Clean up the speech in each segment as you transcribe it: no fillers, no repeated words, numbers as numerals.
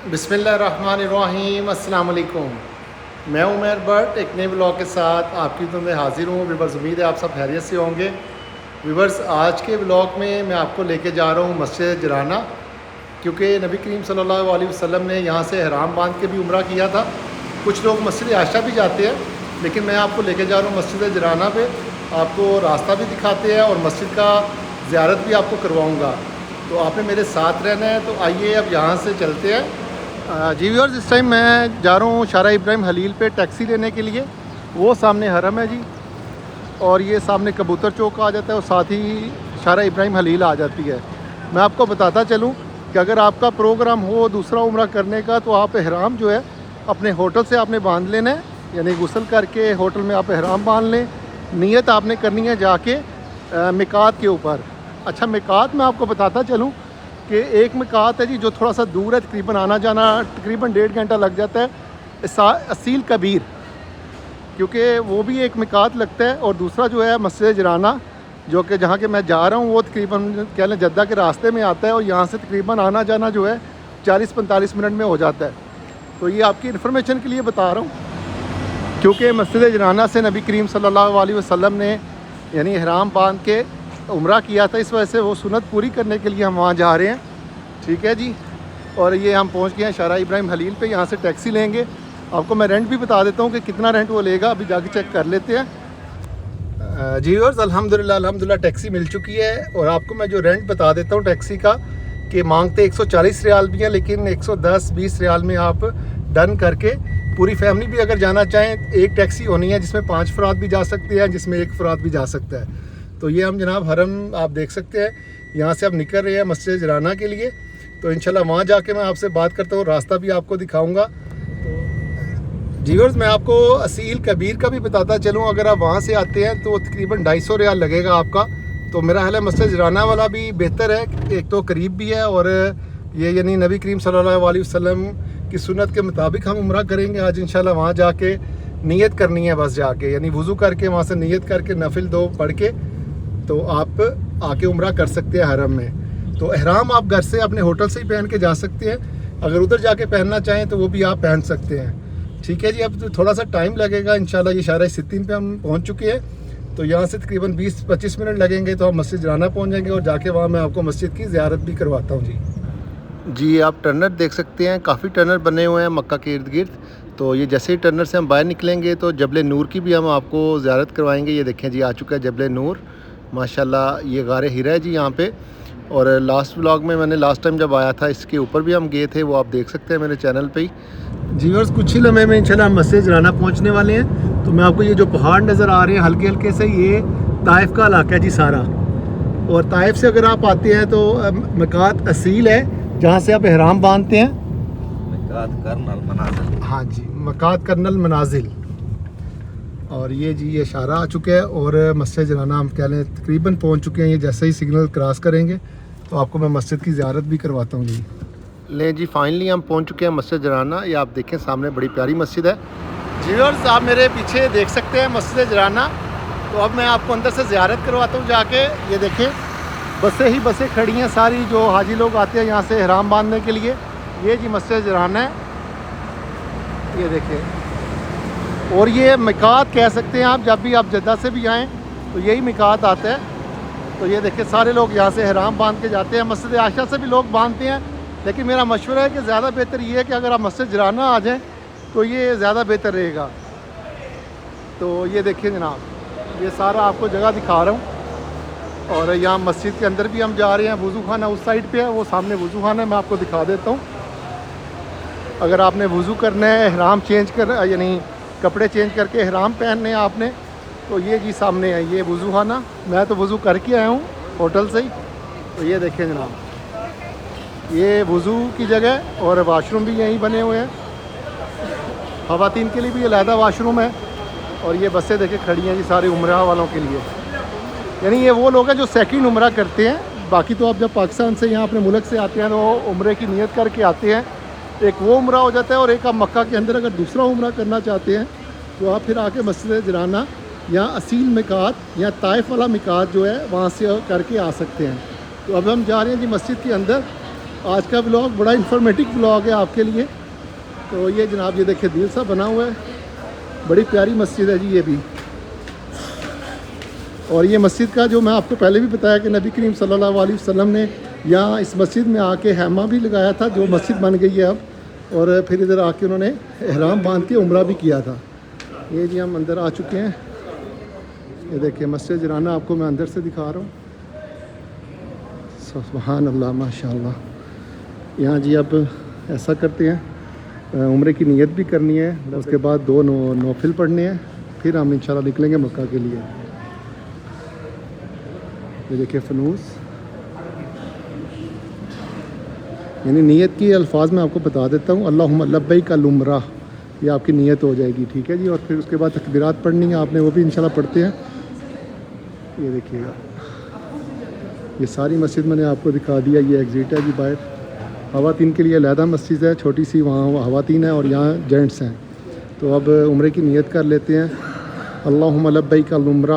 बिस्मिल्लाहिर्रहमानिर्रहीम, अस्सलाम वालेकुम। मैं उमर भट्ट एक नए ब्लॉग के साथ आपकी खिदमत में हाज़िर हूँ। व्यूवर्स, उम्मीद है आप सब खैरियत से होंगे। व्यूवर्स, आज के ब्लॉग में मैं आपको लेके जा रहा हूँ मस्जिद जराना, क्योंकि नबी करीम सल्लल्लाहु अलैहि वसल्लम ने यहाँ से एहराम बांध के भी उम्रा किया था। कुछ लोग मस्जिद आयशा भी जाते हैं, लेकिन मैं आपको लेके जा रहा हूँ मस्जिद जराना पे। आपको रास्ता भी दिखाते हैं और मस्जिद का ज़ियारत भी आपको करवाऊँगा, तो आपने मेरे साथ रहना है। तो आइए अब यहाँ से चलते हैं। जी व्यूअर्स, इस टाइम मैं जा रहा हूँ शारा इब्राहिम हलील पे टैक्सी लेने के लिए। वो सामने हरम है जी, और ये सामने कबूतर चौक आ जाता है और साथ ही शारा इब्राहिम हलील आ जाती है। मैं आपको बताता चलूँ कि अगर आपका प्रोग्राम हो दूसरा उम्रा करने का, तो आप एहराम जो है अपने होटल से आपने बांध लेना है, यानी गुस्ल करके होटल में आप एहराम बांध लें। नीयत आपने करनी है जाके मिकात के ऊपर। अच्छा, मिकात मैं आपको बताता चलूँ कि एक मिकात है जी जो थोड़ा सा दूर है, तकरीबन आना जाना तकरीबन 1.5 घंटा लग जाता है। असील कबीर, क्योंकि वो भी एक मिकात लगता है। और दूसरा जो है मस्जिद जराना, जो कि जहाँ के मैं जा रहा हूँ वो तकरीबन कह लें जद्दा के रास्ते में आता है, और यहाँ से तकरीबन आना जाना जो है 40-45 मिनट में हो जाता है। तो ये आपकी इन्फॉर्मेशन के लिए बता रहा हूँ, क्योंकि मस्जिद जराना से नबी करीम सल्लल्लाहु अलैहि वसल्लम ने यानी एहराम बांध के उम्रा किया था, इस वजह से वो सुन्नत पूरी करने के लिए हम वहाँ जा रहे हैं। ठीक है जी, और ये हम पहुँच गए हैं शारा इब्राहिम हलील पे। यहाँ से टैक्सी लेंगे। आपको मैं रेंट भी बता देता हूँ कि कितना रेंट वो लेगा, अभी जाके चेक कर लेते हैं। जी व्यूअर्स, अल्हम्दुलिल्लाह टैक्सी मिल चुकी है। और आपको मैं जो रेंट बता देता हूँ टैक्सी का, कि मांगते 140 रियाल भी हैं, लेकिन 110-20 रियाल में आप डन करके पूरी फैमिली भी अगर जाना चाहें, एक टैक्सी होनी है जिसमें 5 अफराद भी जा सकते हैं, जिसमें 1 अफराद भी जा सकता है। तो ये हम जनाब हरम आप देख सकते हैं, यहाँ से आप निकल रहे हैं मस्जिद जराना के लिए। तो इंशाल्लाह वहाँ जाके मैं आपसे बात करता हूँ, रास्ता भी आपको दिखाऊंगा। तो जी व्यूअर्स, मैं आपको असील कबीर का भी बताता चलूँ। अगर आप वहाँ से आते हैं तो तकरीबन 250 रियाल लगेगा आपका। तो मेरा ख्याल है मस्जिद जराना वाला भी बेहतर है, एक तो करीब भी है, और ये यानी नबी करीम सल्लल्लाहु अलैहि वसल्लम की सुन्नत के मुताबिक हम उम्रा करेंगे आज इंशाल्लाह। वहाँ जाके नीयत करनी है बस, जाके यानी वज़ू करके वहाँ से नीयत करके नफिल 2 पढ़ के तो आप आके उम्रा कर सकते हैं हरम में। तो एहराम आप घर से अपने होटल से ही पहन के जा सकते हैं, अगर उधर जाके पहनना चाहें तो वो भी आप पहन सकते हैं। ठीक है जी, अब तो थोड़ा सा टाइम लगेगा इंशाल्लाह। ये शारा सित्तीन पे हम पहुंच चुके हैं, तो यहाँ से तकरीबन 20-25 मिनट लगेंगे तो हम मस्जिद जराना पहुँच जाएंगे, और जाके वहाँ मैं आपको मस्जिद की ज़ियारत भी करवाता हूँ जी। आप टर्नर देख सकते हैं, काफ़ी टर्नर बने हुए हैं मक्का के इर्द गिर्द। तो ये जैसे ही टर्नर से हम बाहर निकलेंगे तो जबल नूर की भी हम आपको ज़ियारत करवाएंगे। ये देखें जी, आ चुका है जबल नूर माशाल्लाह। ये गारे हिरा है जी यहाँ पे। और लास्ट व्लॉग में मैंने लास्ट टाइम जब आया था इसके ऊपर भी हम गए थे, वो आप देख सकते हैं मेरे चैनल पे ही। जी व्यूअर्स, कुछ ही लम्हे में इंशाल्लाह हम मस्जिद जराना पहुँचने वाले हैं। तो मैं आपको ये जो पहाड़ नज़र आ रहे हैं हल्के हल्के से, ये ताइफ का इलाका है जी सारा। और ताइफ से अगर आप आते हैं तो मिकात असील है, जहाँ से आप एहराम बांधते हैं। मिकात कर्नल मनाजिल, हाँ जी, मिकात कर्नल मनाजिल। और ये जी ये इशारा आ चुका है, और मस्जिद जराना हम कह लें तकरीबन पहुंच चुके हैं। ये जैसे ही सिग्नल क्रॉस करेंगे तो आपको मैं मस्जिद की ज़ियारत भी करवाता हूँ जी। ले जी, फाइनली हम पहुंच चुके हैं मस्जिद जराना। ये आप देखें सामने बड़ी प्यारी मस्जिद है जी। और आप मेरे पीछे देख सकते हैं मस्जिद जराना। तो अब मैं आपको अंदर से ज़ियारत करवाता हूँ जाके। ये देखें बसें खड़ी हैं सारी, जो हाजी लोग आते हैं यहाँ से एहराम बांधने के लिए। ये जी मस्जिद जराना है, ये देखें। और ये मिकात कह सकते हैं आप, जब भी आप जद्दा से भी आएँ तो यही मिकात आता है। तो ये देखिए सारे लोग यहाँ से एहराम बांध के जाते हैं। मस्जिद आयशा से भी लोग बांधते हैं, लेकिन मेरा मशवरा है कि ज़्यादा बेहतर ये है कि अगर आप मस्जिद जराना आ जाएँ तो ये ज़्यादा बेहतर रहेगा। तो ये देखिए जनाब, ये सारा आपको जगह दिखा रहा हूँ। और यहाँ मस्जिद के अंदर भी हम जा रहे हैं। वज़ू खाना उस साइड पे है, वो सामने वज़ू खाना है, मैं आपको दिखा देता हूँ। अगर आपने वज़ू करना है, एहराम चेंज कर यानी कपड़े चेंज करके एहराम पहनने हैं आपने, तो ये जी सामने है ये वज़ू खाना। मैं तो वज़ू करके आया हूँ होटल से ही। तो ये देखें जनाब, ये वज़ू की जगह, और वाशरूम भी यहीं बने हुए हैं। ख़वातीन के लिए भी अलहदा वाशरूम है। और ये बसें देखें खड़ी हैं जी सारे उम्रा वालों के लिए, यानी ये वो लोग हैं जो सेकंड उम्रा करते हैं। बाकी तो आप जब पाकिस्तान से यहाँ अपने मुल्क से आते हैं तो उम्रे की नीयत करके आते हैं, एक वो उम्रा हो जाता है। और एक आप मक्का के अंदर अगर दूसरा उम्रा करना चाहते हैं तो आप फिर आके मस्जिद जराना या असील मिकात या ताइफ वाला मिकात जो है वहाँ से करके आ सकते हैं। तो अब हम जा रहे हैं जी मस्जिद के अंदर। आज का ब्लॉग बड़ा इंफॉर्मेटिव ब्लॉग है आपके लिए। तो ये जनाब ये देखिए दिल सा बना हुआ है, बड़ी प्यारी मस्जिद है जी ये भी। और ये मस्जिद का जो मैं आपको पहले भी बताया कि नबी करीम सल्लल्लाहु अलैहि वसल्लम ने यहाँ इस मस्जिद में आके हैमा भी लगाया था, जो मस्जिद बन गई है अब। और फिर इधर आके उन्होंने एहराम बांध के उम्रा भी किया था। ये जी हम अंदर आ चुके हैं। ये देखिए मस्जिद जराना आपको मैं अंदर से दिखा रहा हूँ। सुभान अल्लाह माशाल्लाह। यहाँ जी अब ऐसा करते हैं, उम्रे की नीयत भी करनी है, उसके बाद 2 नौफिल पढ़ने हैं, फिर हम इंशाल्लाह निकलेंगे मक्का के लिए। ये देखिए फनूस, यानी नीयत की अल्फाज मैं आपको बता देता हूँ। अल्लाहुम्मा लब्बैक अल उम्रा, ये आपकी नीयत हो जाएगी, ठीक है जी। और फिर उसके बाद तकबीरात पढ़नी है आपने, वो भी इंशाल्लाह पढ़ते हैं। ये देखिएगा ये सारी मस्जिद मैंने आपको दिखा दिया। ये एग्ज़िट है जी बाहर। ख़वातीन के लिए अलहदा मस्जिद है छोटी सी, वहाँ ख़वातीन है और यहाँ जेंट्स हैं। तो अब उम्रे की नीयत कर लेते हैं। अल्लाहुम्मा लब्बैक अल उम्रा,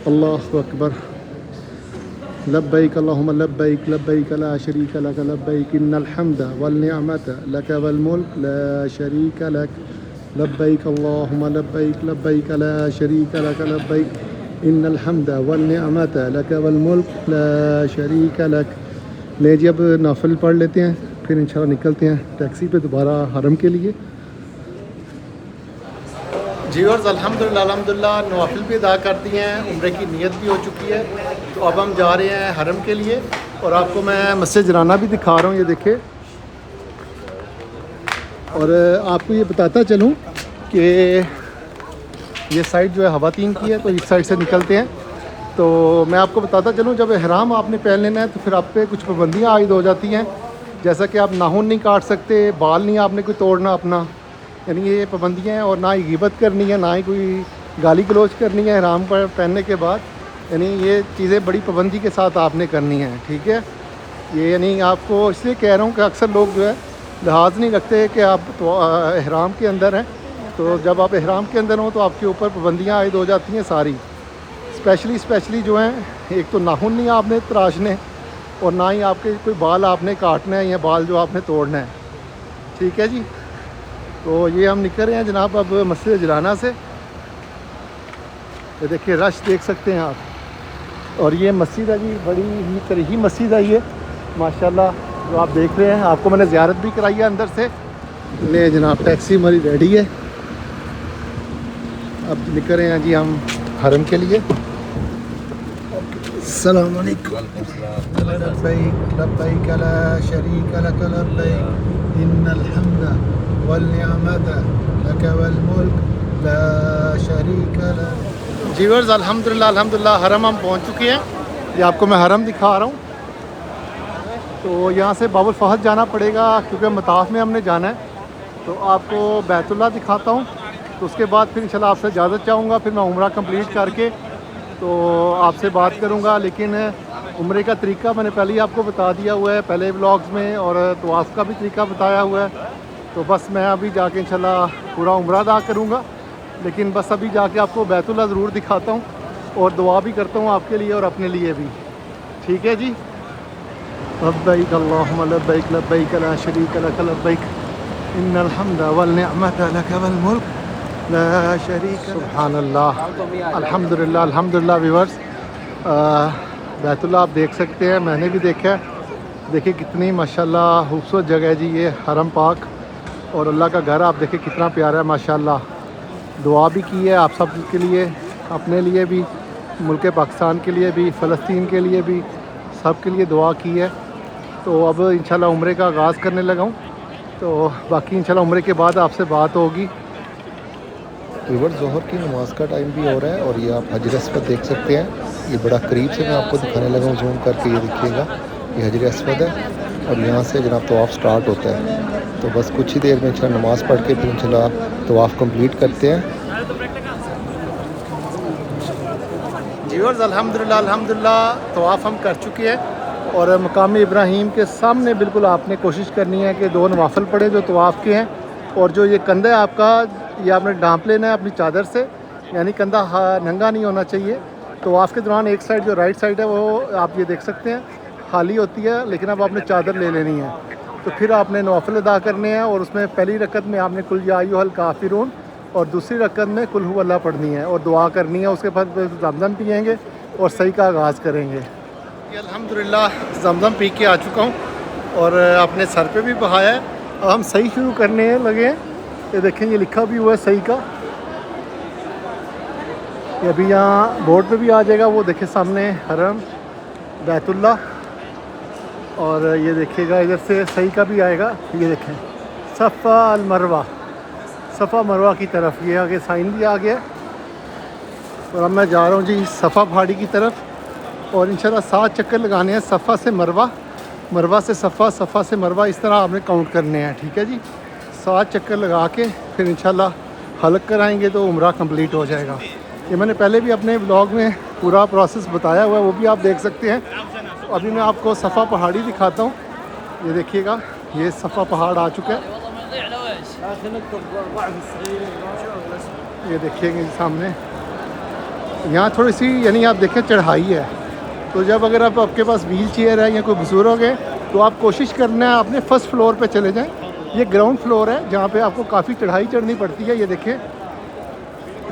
अल्लाहु अकबर, लब्बैक अल्लाहुम्मा लब्बैक, लब्बैक ला शरीका लक, लब्बैक इन्नल हम्दा वल निअमता लक वल मुल्क ला शरीका लक, लब्बैक अल्लाहुम्मा लब्बैक, लब्बैक ला शरीका लक, लब्बैक इन्नल हम्दा वल निअमता लक वल मुल्क ला शरीका लक। ले जी अब नाफिल पढ़ लेते हैं, फिर इंशाल्लाह निकलते हैं टैक्सी पे दोबारा हरम के लिए। जी और अल्हम्दुलिल्लाह अल्हम्दुलिल्लाह नवाफिल भी अदा कर दिए हैं, उम्रे की नीयत भी हो चुकी है। तो अब हम जा रहे हैं हरम के लिए। और आपको मैं मस्जिद जराना भी दिखा रहा हूँ, ये देखे। और आपको ये बताता चलूँ कि ये साइड जो है ख़वातीन की है, तो इस साइड से निकलते हैं। तो मैं आपको बताता चलूँ, जब एहराम आपने पहन लेना है तो फिर आप पे कुछ पाबंदियाँ आयद हो जाती हैं। जैसा कि आप नाखून नहीं काट सकते, बाल नहीं आपने कोई तोड़ना अपना, यानी ये पाबंदियाँ हैं। और ना ही गिबत करनी है, ना ही कोई गाली गलौज करनी है एहराम पर पहनने के बाद। यानी ये चीज़ें बड़ी पाबंदी के साथ आपने करनी है, ठीक है। ये यानी आपको इसलिए कह रहा हूँ कि अक्सर लोग जो है लिहाज नहीं रखते कि आप तो एहराम के अंदर हैं। तो जब आप एहराम के अंदर हों तो आपके ऊपर पाबंदियाँ आयद हो जाती हैं सारी। स्पेशली जो हैं, एक तो नाखून नहीं आपने तराशने, और ना ही आपके कोई बाल आपने काटना है या बाल जो आपने तोड़ना है, ठीक है जी। तो ये हम निकल रहे हैं जनाब अब मस्जिद जराना से। ये देखिए रश देख सकते हैं आप। और ये मस्जिद है जी, बड़ी ही तरीही मस्जिद है ये माशाल्लाह, जो आप देख रहे हैं। आपको मैंने ज़ियारत भी कराई है अंदर से। ले जनाब टैक्सी हमारी रेडी है, अब निकल रहे हैं जी हम हरम के लिए। अस्सलाम वालेकुम। लब्बैक लब्बैक ला शरीका लक, लब्बैक इन्नल हम्दा वल निअमता लक वल मुल्क ला शरीका लक। जीवर्स अल्हम्दुलिल्लाह अल्हम्दुलिल्लाह हरम हम पहुंच चुके हैं। ये आपको मैं हरम दिखा रहा हूँ। तो यहाँ से बाबुल फहद जाना पड़ेगा क्योंकि मताफ में हमने जाना है। तो आपको बैतुल्लाह दिखाता हूँ, तो उसके बाद फिर इंशाल्लाह आपसे इजाज़त चाहूँगा। फिर मैं उम्रा कंप्लीट करके तो आपसे बात करूँगा। लेकिन उम्रे का तरीका मैंने पहले ही आपको बता दिया हुआ है पहले व्लॉग्स में, और तवाफ़ का भी तरीका बताया हुआ है। तो बस मैं अभी जाके इंशाल्लाह पूरा उम्रा अदा करूँगा। लेकिन बस अभी जाके आपको बैतुल्लाह ज़रूर दिखाता हूँ और दुआ भी करता हूँ आपके लिए और अपने लिए भी, ठीक है जी। लब्बैक अल्लाहुम्मा लब्बैक, लब्बैक ला शरीका लक, लब्बैक इन्नल हम्दा वल निअमता लक वल मुल्क ला शरीका। सुभान अल्लाह अल्हम्दुलिल्लाह अल्हम्दुलिल्लाह। व्यूअर्स बैतुल्लाह आप देख सकते हैं, मैंने भी देखा है। देखिए कितनी माशाल्लाह खूबसूरत जगह है जी ये हरम पाक। और अल्लाह का घर आप देखिए कितना प्यारा है माशाल्लाह। दुआ भी की है आप सब के लिए, अपने लिए भी, मुल्क पाकिस्तान के लिए भी, फ़लस्तीन के लिए भी, सब के लिए दुआ की है। तो अब इंशाल्लाह उम्रे का आगाज़ करने लगा हूँ। तो बाकी इंशाल्लाह उम्रे के बाद आपसे बात होगी। रिवर ज़ोहर की नमाज का टाइम भी हो रहा है। और ये आप हजर अस्वद देख सकते हैं, ये बड़ा करीब से मैं आपको दिखाने लगा हूँ जूम करके। ये देखिएगा ये हजर अस्वद है और यहाँ से जनाब तवाफ़ स्टार्ट होता है। तो बस कुछ ही देर में इंशाल्लाह नमाज़ पढ़ के फिर इंशाल्लाह तवाफ़ कंप्लीट करते हैं। व्यूअर्स अल्हम्दुलिल्लाह अल्हम्दुलिल्लाह तवाफ़ हम कर चुके हैं। और मकाम इब्राहीम के सामने बिल्कुल आपने कोशिश करनी है कि 2 नवाफिल पढ़े जो तवाफ़ के हैं। और जो ये कंधा है आपका, ये आपने ढांप लेना है अपनी चादर से, यानी कंधा नंगा नहीं होना चाहिए। तवाफ़ के दौरान एक साइड जो राइट साइड है वो आप ये देख सकते हैं खाली होती है, लेकिन अब आपने चादर ले लेनी है। तो फिर आपने नवाफिल अदा करने हैं और उसमें पहली रकत में आपने कुल या अय्युहल काफिरून और दूसरी रकत में कुल हु अल्लाह पढ़नी है और दुआ करनी है। उसके बाद ज़मज़म पिएंगे और सही का आगाज़ करेंगे। अल्हम्दुलिल्लाह ज़मज़म पी के आ चुका हूँ और अपने सर पे भी बहाया है। अब हम सही शुरू करने लगे हैं। ये देखें, ये लिखा भी हुआ है सही का। ये अभी यहाँ बोर्ड पे भी आ जाएगा, वो देखे सामने हरम बैतुल्ला। और ये देखिएगा इधर से सही का भी आएगा। ये देखें सफ़ा अल मरवा, सफ़ा मरवा की तरफ ये आगे साइन भी आ गया। और अब मैं जा रहा हूँ जी सफ़ा पहाड़ी की तरफ और इंशाल्लाह 7 चक्कर लगाने हैं सफ़ा से मरवा, मरवा से सफ़ा, सफ़ा से मरवा, इस तरह आपने काउंट करने हैं। ठीक है जी, 7 चक्कर लगा के फिर इंशाल्लाह हलक कराएंगे तो उम्रा कंप्लीट हो जाएगा। ये मैंने पहले भी अपने ब्लॉग में पूरा प्रोसेस बताया हुआ है, वो भी आप देख सकते हैं। तो अभी मैं आपको सफ़ा पहाड़ी दिखाता हूँ। ये देखिएगा, ये सफ़ा पहाड़ आ चुका है। ये देखिएगा सामने, यहाँ थोड़ी सी यानी आप देखें चढ़ाई है। तो जब अगर आप आपके पास व्हील चेयर है या कोई बुजुर्ग है तो आप कोशिश करना है अपने फर्स्ट फ्लोर पे चले जाएं। ये ग्राउंड फ्लोर है जहाँ पे आपको काफ़ी चढ़ाई चढ़नी पड़ती है। ये देखें,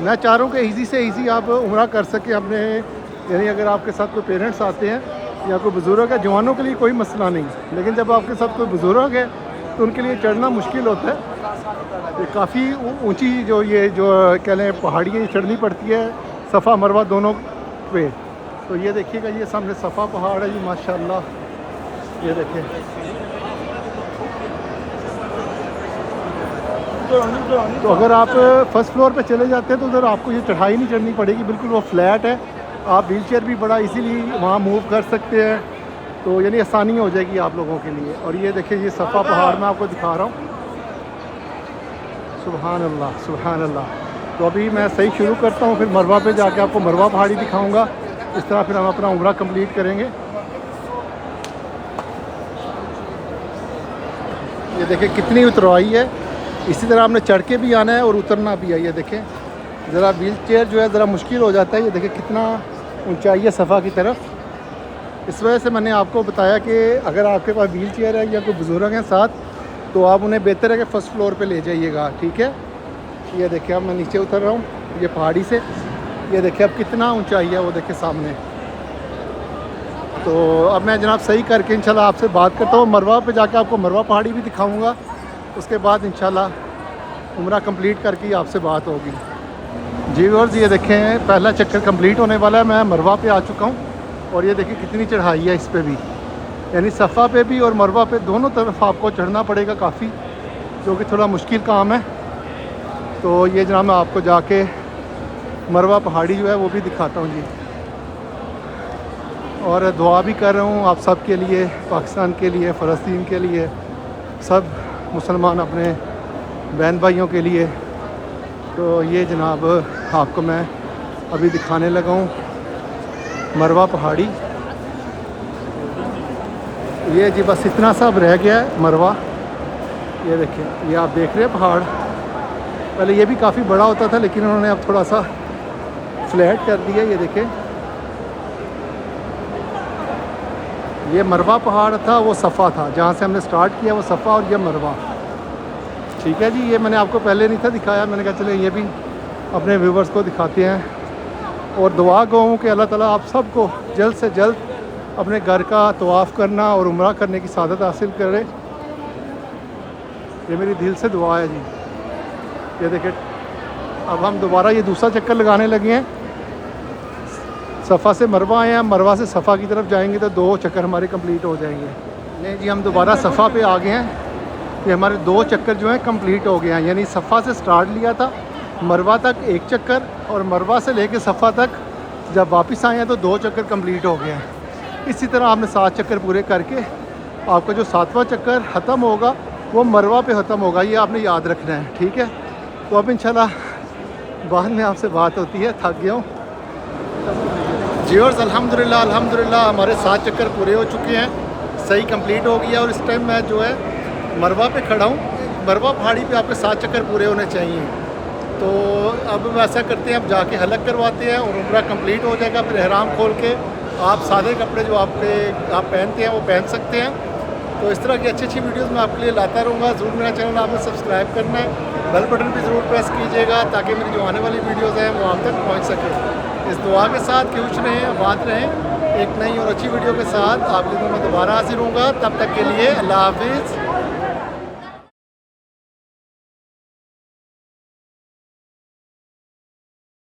मैं चाह रहा हूँ कि ईज़ी से ईज़ी आप उम्रा कर सकें अपने, यानी अगर आपके साथ कोई पेरेंट्स आते हैं या कोई बुजुर्ग है, जवानों के लिए कोई मसला नहीं, लेकिन जब आपके साथ कोई बुजुर्ग है तो उनके लिए चढ़ना मुश्किल होता है। ये काफ़ी ऊंची जो कह लें पहाड़ी है, चढ़नी पड़ती है सफ़ा मरवा दोनों पे। तो ये देखिएगा, ये सामने सफ़ा पहाड़ है जी माशाल्लाह। ये देखिए, तो अगर आप फर्स्ट फ्लोर पे चले जाते हैं तो उधर आपको ये चढ़ाई नहीं चढ़नी पड़ेगी, बिल्कुल वो फ्लैट है। आप व्हील चेयर भी बड़ा इजीली वहाँ मूव कर सकते हैं, तो यानी आसानी हो जाएगी आप लोगों के लिए। और ये देखिए, ये सफ़ा पहाड़ मैं आपको दिखा रहा हूँ। सुभान अल्लाह, सुभान अल्लाह। तो अभी मैं सही शुरू करता हूँ, फिर मरवा पे जाके आपको मरवा पहाड़ी दिखाऊँगा। इस तरह फिर हम अपना उम्रा कंप्लीट करेंगे। ये देखिए कितनी उतरवाई है। इसी तरह आपने चढ़ के भी आना है और उतरना भी है। ये देखें, ज़रा व्हील चेयर जो है ज़रा मुश्किल हो जाता है। ये देखें कितना ऊंचाई है सफ़ा की तरफ। इस वजह से मैंने आपको बताया कि अगर आपके पास व्हील चेयर है या कोई बुजुर्ग हैं साथ, तो आप उन्हें बेहतर है कि फ़र्स्ट फ्लोर पे ले जाइएगा। ठीक है, ये देखिए अब मैं नीचे उतर रहा हूँ ये पहाड़ी से। ये देखिए अब कितना ऊंचाई है, वो देखिए सामने। तो अब मैं जनाब सही करके इंशाल्लाह आपसे बात करता हूँ। मरवा पे जाके आपको मरवा पहाड़ी भी दिखाऊँगा। उसके बाद इंशाल्लाह उम्रा कंप्लीट करके ही आपसे बात होगी। जी व्यूअर्स, ये देखें पहला चक्कर कंप्लीट होने वाला है। मैं मरवा पे आ चुका हूँ और ये देखिए कितनी चढ़ाई है इस पे भी, यानी सफ़ा पे भी और मरवा पे दोनों तरफ आपको चढ़ना पड़ेगा काफ़ी, जो कि थोड़ा मुश्किल काम है। तो ये जनाब मैं आपको जाके मरवा पहाड़ी जो है वो भी दिखाता हूँ जी। और दुआ भी कर रहा हूँ आप सब के लिए, पाकिस्तान के लिए, फ़लस्तीन के लिए, सब मुसलमान अपने बहन भाइयों के लिए। तो ये जनाब आपको मैं अभी दिखाने लगा हूँ मरवा पहाड़ी। ये जी बस इतना सा अब रह गया है मरवा। ये देखिए, ये आप देख रहे हैं पहाड़। पहले ये भी काफ़ी बड़ा होता था, लेकिन उन्होंने अब थोड़ा सा फ्लैट कर दिया। ये देखें, ये मरवा पहाड़ था, वो सफ़ा था जहाँ से हमने स्टार्ट किया, वो सफ़ा और ये मरवा। ठीक है जी, ये मैंने आपको पहले नहीं था दिखाया। मैंने कहा चले ये भी अपने व्यूवर्स को दिखाते हैं। और दुआ गो हूँ कि अल्लाह ताला आप सबको जल्द से जल्द अपने घर का तवाफ़ करना और उम्रा करने की सादत हासिल करे। ये मेरी दिल से दुआ है जी। ये देखिए, अब हम दोबारा ये दूसरा चक्कर लगाने लगे हैं। सफ़ा से मरवा आए हैं, मरवा से सफ़ा की तरफ जाएंगे तो 2 चक्कर हमारे कंप्लीट हो जाएंगे। नहीं जी, हम दोबारा सफ़ा पे आ गए हैं। ये हमारे 2 चक्कर जो हैं कंप्लीट हो गए हैं। यानी सफ़ा से स्टार्ट लिया था, मरवा तक 1 चक्कर, और मरवा से लेके सफ़ा तक जब वापस आए हैं तो 2 चक्कर कंप्लीट हो गए हैं। इसी तरह आपने 7 चक्कर पूरे करके आपका जो 7वां चक्कर ख़त्म होगा वो मरवा पे ख़त्म होगा। ये आपने याद रखना है। ठीक है, तो अब इंशाल्लाह बाद में आपसे बात होती है। थक गया हूँ जी। और अल्हम्दुलिल्लाह अल्हम्दुलिल्लाह हमारे 7 चक्कर पूरे हो चुके हैं, सही कंप्लीट हो गया। और इस टाइम मैं जो है मरवा पे खड़ा हूँ। मरवा पहाड़ी पे आपके 7 चक्कर पूरे होने चाहिए। तो अब हम ऐसा करते हैं, अब जाके हलक करवाते हैं और उम्रा कंप्लीट हो जाएगा। फिर एहराम खोल के आप सादे कपड़े जो आप पहनते हैं वो पहन सकते हैं। तो इस तरह की अच्छी अच्छी वीडियोस मैं आपके लिए लाता रहूँगा। ज़रूर मेरा चैनल आपने सब्सक्राइब करना है, बेल बटन भी ज़रूर प्रेस कीजिएगा ताकि मेरी जो आने वाली वीडियोस हैं वो आप तक पहुंच सके। इस दुआ के साथ कि खुश रहें, आबाद रहें। एक नई और अच्छी वीडियो के साथ आपके लिए मैं दोबारा हाजिर होऊंगा। तब तक के लिए अल्लाह हाफिज़।